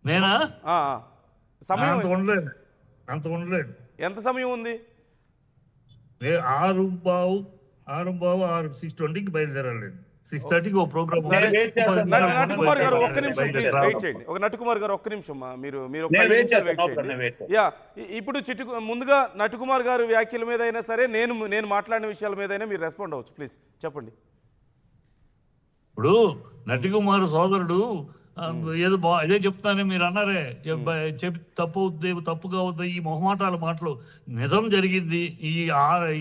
నేనా ఆ, సమయం అంత ఉండలేదు. ఎంత సమయం ఉంది? 6:15 6:20 బయలుదేరాలండి. 6:30కి ఓ ప్రోగ్రామ్ సరే, నటుకుమార్ గారు ఒక్క ఉంది. నిమిషం ప్లీజ్ వెయిట్ చేయండి. నటుకుమార్ గారు ఒక్క నిమిషం మీరు మీరు ఒక్క 5 నిమిషాలు వెయిట్ చేయండి. యా, ఇప్పుడు ముందుగా నటుకుమార్ గారు వ్యాఖ్యల మీద అయినా సరే నేను మాట్లాడిన విషయాల మీద అయినా మీరు రెస్పాండ్ అవ్వచ్చు. ప్లీజ్ చెప్పండి. ఇప్పుడు నటికుమారు సోదరుడు ఏదో అదే చెప్తానే మీరు అన్నారే, చెప్పి తప్పు అవుద్ది, తప్పుగా అవుతాయి ఈ మొహమాటాల మాటలు. నిజం జరిగింది. ఈ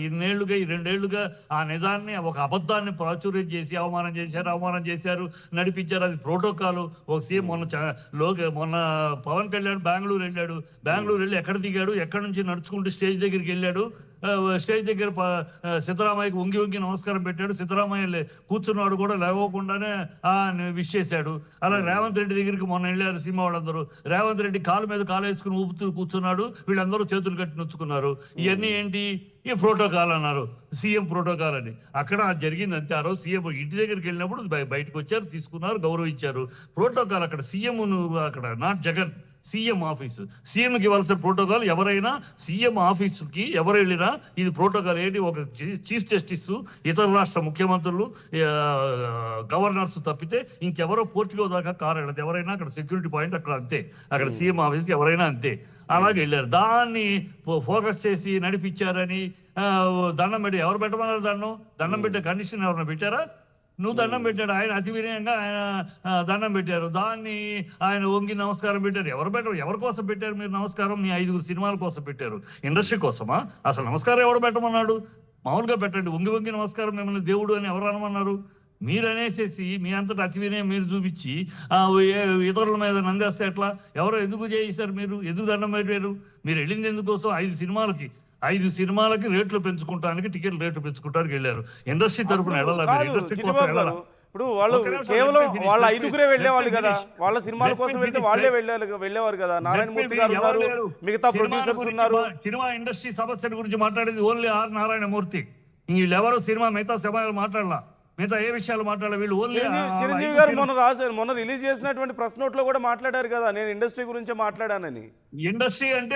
2 ఏళ్లుగా ఆ నిజాన్ని, ఒక అబద్ధాన్ని ప్రాచుర్యం చేసి అవమానం చేశారు, నడిపించారు. అది ప్రోటోకాల్. ఒక సీఎం మొన్న పవన్ కళ్యాణ్ బెంగళూరు వెళ్ళి ఎక్కడ దిగాడు, ఎక్కడి నుంచి నడుచుకుంటూ స్టేజ్ దగ్గరికి వెళ్ళాడు. స్టేజ్ దగ్గర సిద్ధరామయ్యకి వంగి నమస్కారం పెట్టాడు. సిద్ధరామయ్య కూర్చున్నాడు కూడా, లేవకుండానే విష్ చేశాడు. అలా రేవంత్ రెడ్డి దగ్గరికి మొన్న వెళ్ళారు సినిమా వాళ్ళందరూ. రేవంత్ రెడ్డి కాలు మీద కాలు వేసుకుని ఊపుతూ కూర్చున్నాడు. వీళ్ళందరూ చేతులు కట్టి నొచ్చుకున్నారు. ఇవన్నీ ఏంటి? ఈ ప్రోటోకాల్ అన్నారు, సీఎం ప్రోటోకాల్ అని. అక్కడ జరిగింది అంతే. ఆ రోజు సీఎం ఇంటి దగ్గరికి వెళ్ళినప్పుడు బయటకు వచ్చారు, తీసుకున్నారు, గౌరవించారు. ప్రోటోకాల్ అక్కడ సీఎం, అక్కడ నాట్ జగన్, సీఎం ఆఫీసు. సీఎంకి ఇవ్వాల్సిన ప్రోటోకాల్. ఎవరైనా సీఎం ఆఫీసుకి ఎవరు వెళ్ళినా ఇది ప్రోటోకాల్ ఏంటి? ఒక చీఫ్ జస్టిస్, ఇతర రాష్ట్ర ముఖ్యమంత్రులు, గవర్నర్స్ తప్పితే ఇంకెవరో పోర్చుగో దాకా కారు వెళ్ళదు. ఎవరైనా అక్కడ సెక్యూరిటీ పాయింట్ అక్కడ అంతే. అక్కడ సీఎం ఆఫీస్కి ఎవరైనా అంతే. అలాగే వెళ్ళారు. దాన్ని ఫోకస్ చేసి నడిపించారని దండం పెట్టి, ఎవరు పెట్టమన్నారు? దండం పెట్టే కండిషన్ ఎవరైనా పెట్టారా? నువ్వు దండం పెట్టాడు, ఆయన అతి వినయంగా ఆయన దండం పెట్టారు. దాన్ని ఆయన వంగి నమస్కారం పెట్టారు. ఎవరి కోసం పెట్టారు మీరు నమస్కారం? మీ 5 సినిమాల కోసం పెట్టారు, ఇండస్ట్రీ కోసమా? అసలు నమస్కారం ఎవరు పెట్టమన్నాడు? మామూలుగా పెట్టండి. వంగి నమస్కారం మిమ్మల్ని దేవుడు అని ఎవరు అనమన్నారు? మీరు అనేసేసి మీ అంతటా అతి వినయం మీరు చూపించి ఇతరుల మీద నందేస్తే ఎట్లా? ఎవరో ఎందుకు చేశారు? మీరు ఎందుకు దండం పెట్టారు? మీరు వెళ్ళింది ఎందుకోసం? 5 సినిమాలకి రేట్లు పెంచుకుంటానికి, టికెట్ రేట్లు పెంచుకుంటానికి వెళ్ళారు. ఇండస్ట్రీ తరఫున ఇప్పుడు వాళ్ళు కేవలం వాళ్ళ 5గురే వెళ్ళేవాళ్ళు కదా. వాళ్ళ సినిమాల కోసం వెళ్తే వాళ్ళే వెళ్ళేవారు కదా. నారాయణమూర్తి గారు ఉన్నారు, మిగతా ప్రొడ్యూసర్స్ ఉన్నారు. సినిమా ఇండస్ట్రీ సమస్యల గురించి మాట్లాడేది ఓన్లీ ఆర్ నారాయణమూర్తి. వీళ్ళెవరూ సినిమా మిగతా సమయాలు మాట్లాడాల, మిగతా ఏ విషయాలు మాట్లాడాలి? వీళ్ళు ఓన్లీ చిరంజీవి గారు మొన్న రిలీజ్ చేసినటువంటి ప్రెస్ నోట్ లో కూడా మాట్లాడారు కదా, నేను ఇండస్ట్రీ గురించే మాట్లాడానని. ఇండస్ట్రీ అంటే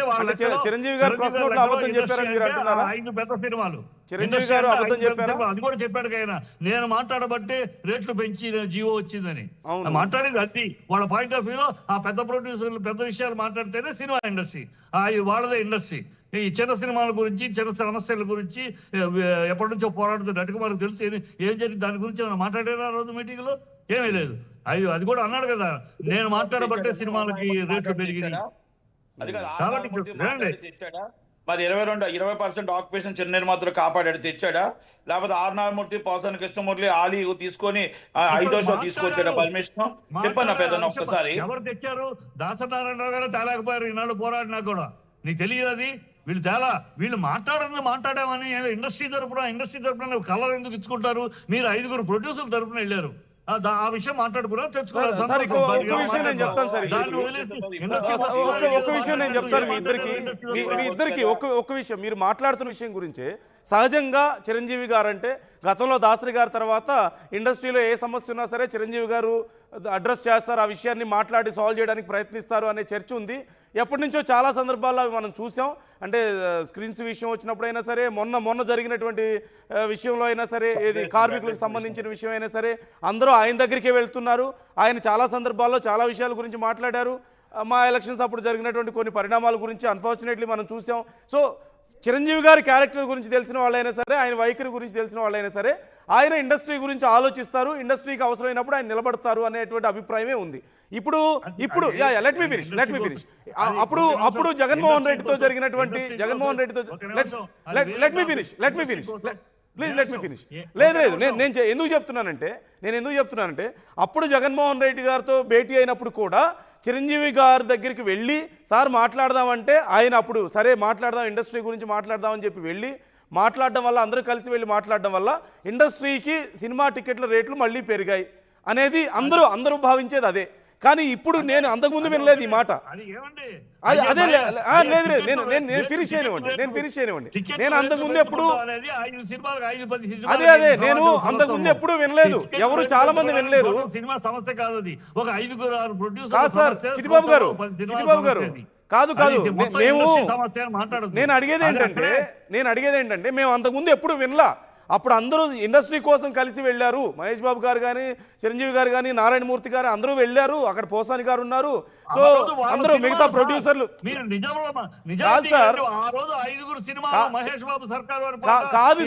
చిరంజీవి గారు ప్రెస్ నోట్ లో అబద్ధం చెప్పారని మీరు అంటున్నారా? 5 పెద్ద సినిమాలు చిరంజీవి గారు అబద్ధం చెప్పారు. అది కూడా చెప్పాడు కదా, నేను మాట్లాడబట్టే రేట్లు పెంచి జియో వచ్చిందని. మాట్లాడేది అది వాళ్ళ పాయింట్ ఆఫ్ వ్యూలో. ఆ పెద్ద ప్రొడ్యూసర్లు పెద్ద విషయాలు మాట్లాడితేనే సినిమా ఇండస్ట్రీ, వాళ్ళదే ఇండస్ట్రీ. ఈ చిన్న సినిమాల గురించి, చిన్న సమస్యల గురించి ఎప్పటి నుంచో పోరాడుతూ నటుకుమార్కు తెలుసు ఏం జరిగింది దాని గురించి ఏమైనా మాట్లాడారా రోజు మీటింగ్ లో? ఏమీ లేదు. అది కూడా అన్నాడు కదా, నేను మాట్లాడబట్టే సినిమాలకి రేట్లు పెరిగినాయి. మరి 20% ఆక్యుపేషన్ చిన్న నిర్మాతలు కాపాడాడు, తెచ్చాడా? లేకపోతే ఆర్నామూర్తి, పోసాని కృష్ణమూర్తి, ఆలీ తీసుకొని 5వ షో తీసుకొచ్చాడా పర్మిషన్? చెప్పన్నా పెద్దన్న ఒక్కసారి. ఎవరు తెచ్చారు? దాసనారాయణరావు గారు తేలేకపోయారు ఈనాడు పోరాడినా కూడా. నీకు తెలియదు అది? వీళ్ళు మాట్లాడామని ఇండస్ట్రీ తరపున కలర్ ఎందుకు ఇచ్చుకుంటారు? మీరు 5 ప్రొడ్యూసర్ల తరపున వెళ్ళారు, ఆ విషయం మాట్లాడుకున్నారు, తెచ్చుకున్నారు. ఒక విషయం నేను చెప్తాను మీ ఇద్దరికి ఒక విషయం. మీరు మాట్లాడుతున్న విషయం గురించే సహజంగా చిరంజీవి గారు అంటే గతంలో దాసరి గారి తర్వాత ఇండస్ట్రీలో ఏ సమస్య ఉన్నా సరే చిరంజీవి గారు అడ్రస్ చేస్తారు, ఆ విషయాన్ని మాట్లాడి సాల్వ్ చేయడానికి ప్రయత్నిస్తారు అనే చర్చ ఉంది. ఎప్పటి నుంచో చాలా సందర్భాల్లో మనం చూసాం. అంటే స్క్రీన్స్ విషయం వచ్చినప్పుడైనా సరే, మొన్న జరిగినటువంటి విషయంలో అయినా సరే, ఏది కార్మికులకు సంబంధించిన విషయం అయినా సరే, అందరూ ఆయన దగ్గరికే వెళ్తున్నారు. ఆయన చాలా సందర్భాల్లో చాలా విషయాల గురించి మాట్లాడారు. మా ఎలక్షన్స్ అప్పుడు జరిగినటువంటి కొన్ని పరిణామాల గురించి అన్ఫార్చునేట్లీ మనం చూసాం. సో చిరంజీవి గారి క్యారెక్టర్ గురించి తెలిసిన వాళ్ళైనా సరే, ఆయన వైఖరి గురించి తెలిసిన వాళ్ళైనా సరే, ఆయన ఇండస్ట్రీ గురించి ఆలోచిస్తారు, ఇండస్ట్రీకి అవసరమైనప్పుడు ఆయన నిలబడతారు అనేటువంటి అభిప్రాయమే ఉంది. ఇప్పుడు లెట్ మీ ఫినిష్. అప్పుడు జగన్మోహన్ రెడ్డితో జరిగినటువంటి let me finish please let me finish. లేదు నేను ఎందుకు చెప్తున్నానంటే అప్పుడు జగన్మోహన్ రెడ్డి గారితో భేటీ అయినప్పుడు కూడా చిరంజీవి గారి దగ్గరికి వెళ్ళి సార్ మాట్లాడదామంటే ఆయన అప్పుడు సరే మాట్లాడదాం, ఇండస్ట్రీ గురించి మాట్లాడదామని చెప్పి వెళ్ళి మాట్లాడడం వల్ల, అందరూ కలిసి వెళ్ళి మాట్లాడడం వల్ల ఇండస్ట్రీకి సినిమా టికెట్ల రేట్లు మళ్ళీ పెరిగాయి అనేది అందరూ భావించేది అదే. కానీ ఇప్పుడు నేను అంతకుముందు వినలేదు ఈ మాట. అది ఏమండి అదే లేదు నేను ఫినిష్ చేయనివ్వండి. నేను అంతకుముందు ఎప్పుడు అదే నేను అంతకుముందు ఎప్పుడు వినలేదు, ఎవరు చాలా మంది వినలేదు. సినిమా సమస్య కాదు అది, ఒక 5-6 ప్రొడ్యూసర్ కాదు సార్, చిట్టిబాబు గారు కాదు మేము నేను అడిగేది ఏంటంటే మేము అంతకుముందు ఎప్పుడు వినలా. అప్పుడు అందరూ ఇండస్ట్రీ కోసం కలిసి వెళ్ళారు, మహేష్ బాబు గారు కానీ, చిరంజీవి గారు కానీ, నారాయణమూర్తి గారు అందరూ వెళ్ళారు, అక్కడ పోసాని గారు ఉన్నారు, సో అందరూ మిగతా ప్రొడ్యూసర్లు. కాదు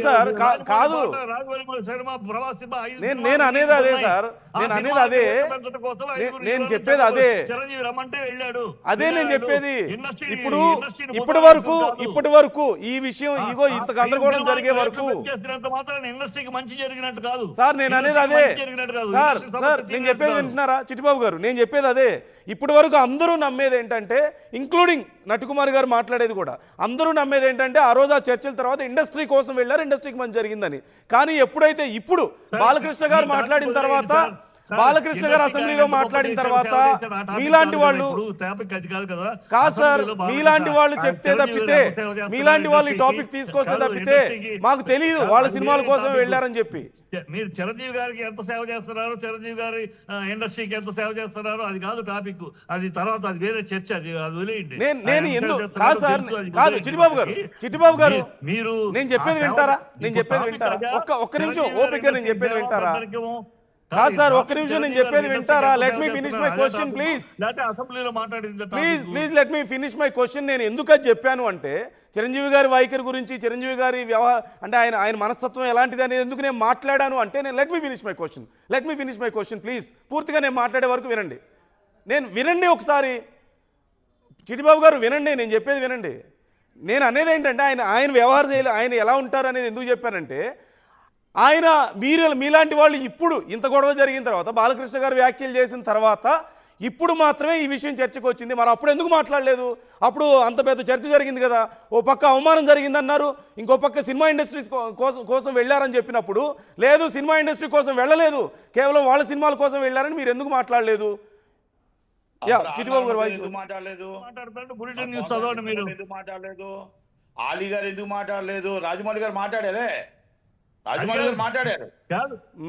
సార్, కాదు నేను అనేది అదే సార్, నేను చెప్పేది అదే నేను చెప్పేది. ఇప్పటి వరకు ఈ విషయం ఇగో ఇంత గందరగోళం జరిగే వరకు ఇండస్ట్రీకి మంచి జరిగినట్టు కాదు సార్, నేను అనేది అదే సార్. నేను చెప్పేది వింటున్నారా చిట్టిబాబు గారు? నేను చెప్పేది అదే. ఇప్పటి వరకు అందరూ నమ్మేది ఏంటంటే, ఇంక్లూడింగ్ నటుకుమార్ గారు మాట్లాడేది కూడా, అందరూ నమ్మేది ఏంటంటే ఆ రోజు ఆ చర్చల తర్వాత ఇండస్ట్రీ కోసం వెళ్ళారు, ఇండస్ట్రీకి మంచి జరిగిందని. కానీ ఎప్పుడైతే ఇప్పుడు బాలకృష్ణ గారు మాట్లాడిన తర్వాత, బాలకృష్ణ గారు అసెంబ్లీలో మాట్లాడిన తర్వాత మీలాంటి వాళ్ళు కాదు సార్, మీలాంటి వాళ్ళు చెప్తే తప్పితే, మీలాంటి వాళ్ళు ఈ టాపిక్ తీసుకొస్తే తప్పితే మాకు తెలియదు వాళ్ళ సినిమాల కోసం వెళ్ళారని చెప్పి. మీరు చిరంజీవి గారికి ఎంత సేవ చేస్తున్నారు, చిరంజీవి గారి ఇండస్ట్రీకి ఎంత సేవ చేస్తున్నారు, అది కాదు టాపిక్, అది తర్వాత అది వేరే చర్చ, అది వదిలేయండి. నేను ఎందుకు కాదు సార్, కాదు చిట్టిబాబు గారు మీరు నేను చెప్పేది వింటారా? ఒక్క నిమిషం ఓపిక, నేను చెప్పేది వింటారా? కాదు సార్, ఒక్క నిమిషం నేను చెప్పేది వింటారా? Let me finish my question please. Please let me finish my question. నేను ఎందుకు అది చెప్పాను అంటే, చిరంజీవి గారి వైఖరి గురించి, చిరంజీవి గారి వ్యవహారం అంటే ఆయన మనస్తత్వం ఎలాంటిది అనేది ఎందుకు నేను మాట్లాడాను అంటే, నేను let me finish my question please. పూర్తిగా నేను మాట్లాడే వరకు వినండి ఒకసారి. చిట్టిబాబు గారు వినండి, నేను చెప్పేది వినండి. నేను అనేది ఏంటంటే, ఆయన వ్యవహార శైలి, ఆయన ఎలా ఉంటారు అనేది ఎందుకు చెప్పానంటే, మీలాంటి వాళ్ళు ఇప్పుడు ఇంత గొడవ జరిగిన తర్వాత, బాలకృష్ణ గారు వ్యాఖ్యలు చేసిన తర్వాత ఇప్పుడు మాత్రమే ఈ విషయం చర్చకు వచ్చింది. మరి అప్పుడు ఎందుకు మాట్లాడలేదు? అప్పుడు అంత పెద్ద చర్చ జరిగింది కదా. ఓ పక్క అవమానం జరిగిందన్నారు, ఇంకో పక్క సినిమా ఇండస్ట్రీ కోసం వెళ్ళారని చెప్పినప్పుడు, లేదు సినిమా ఇండస్ట్రీ కోసం వెళ్ళలేదు, కేవలం వాళ్ళ సినిమాల కోసం వెళ్ళారని మీరు ఎందుకు మాట్లాడలేదు? చిట్టిబాబు గారు మాట్లాడలేదు, ఆలీ గారు ఎందుకు మాట్లాడలేదు, రాజమౌళి గారు మాట్లాడారు.